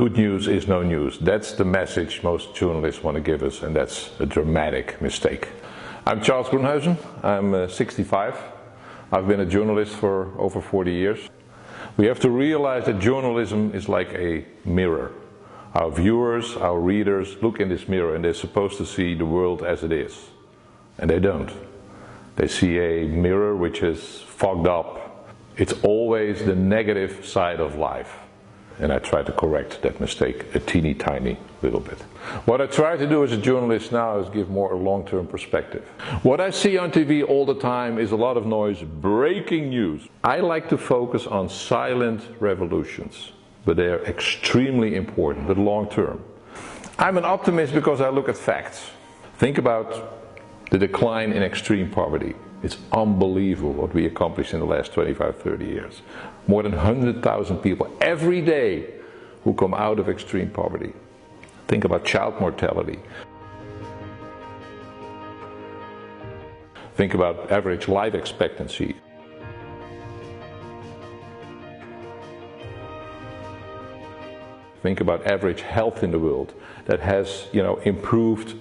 Good news is no news. That's the message most journalists want to give us, and that's a dramatic mistake. I'm Charles Groenhuizen. I'm 65. I've been a journalist for over 40 years. We have to realize that journalism is like a mirror. Our viewers, our readers look in this mirror and they're supposed to see the world as it is. And they don't. They see a mirror which is fogged up. It's always the negative side of life. And I try to correct that mistake a teeny tiny little bit. What I try to do as a journalist now is give more a long-term perspective. What I see on TV all the time is a lot of noise, breaking news. I like to focus on silent revolutions, but they are extremely important, but long-term. I'm an optimist because I look at facts. Think about the decline in extreme poverty. It's unbelievable what we accomplished in the last 25, 30 years. More than 100,000 people every day who come out of extreme poverty. Think about child mortality. Think about average life expectancy. Think about average health in the world that has, improved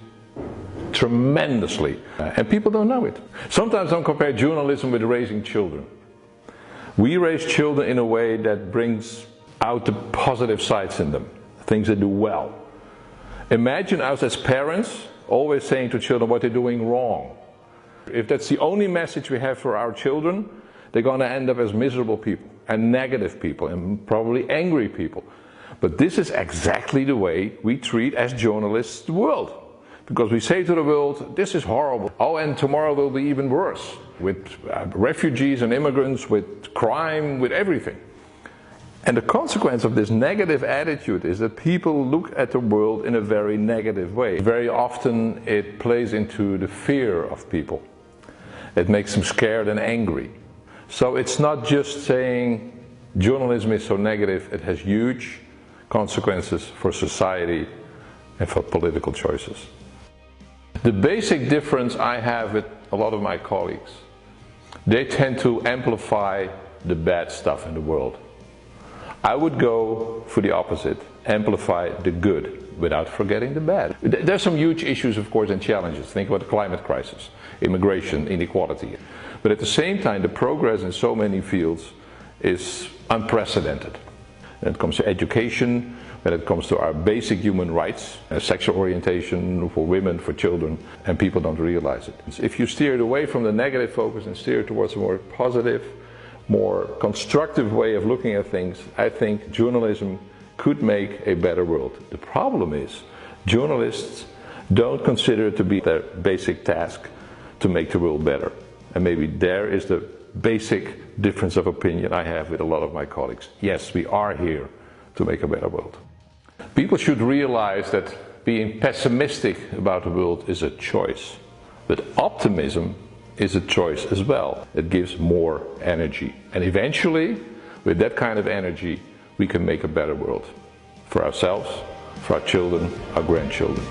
tremendously, and people don't know it. Sometimes I compare journalism with raising children. We raise children in a way that brings out the positive sides in them, things they do well. Imagine us as parents always saying to children what they're doing wrong. If that's the only message we have for our children, they're going to end up as miserable people and negative people and probably angry people. But this is exactly the way we treat as journalists the world. Because we say to the world, this is horrible. Oh, and tomorrow will be even worse. With refugees and immigrants, with crime, with everything. And the consequence of this negative attitude is that people look at the world in a very negative way. Very often it plays into the fear of people. It makes them scared and angry. So it's not just saying journalism is so negative, it has huge consequences for society and for political choices. The basic difference I have with a lot of my colleagues, they tend to amplify the bad stuff in the world. I would go for the opposite, amplify the good without forgetting the bad. There's some huge issues, of course, and challenges. Think about the climate crisis, immigration, inequality. But at the same time, the progress in so many fields is unprecedented. When it comes to education, when it comes to our basic human rights, sexual orientation for women, for children, and people don't realize it. If you steer it away from the negative focus and steer towards a more positive, more constructive way of looking at things, I think journalism could make a better world. The problem is, journalists don't consider it to be their basic task to make the world better. And maybe there is the basic difference of opinion I have with a lot of my colleagues. Yes, we are here to make a better world. People should realize that being pessimistic about the world is a choice, but optimism is a choice as well. It gives more energy, and eventually with that kind of energy we can make a better world for ourselves, for our children, our grandchildren.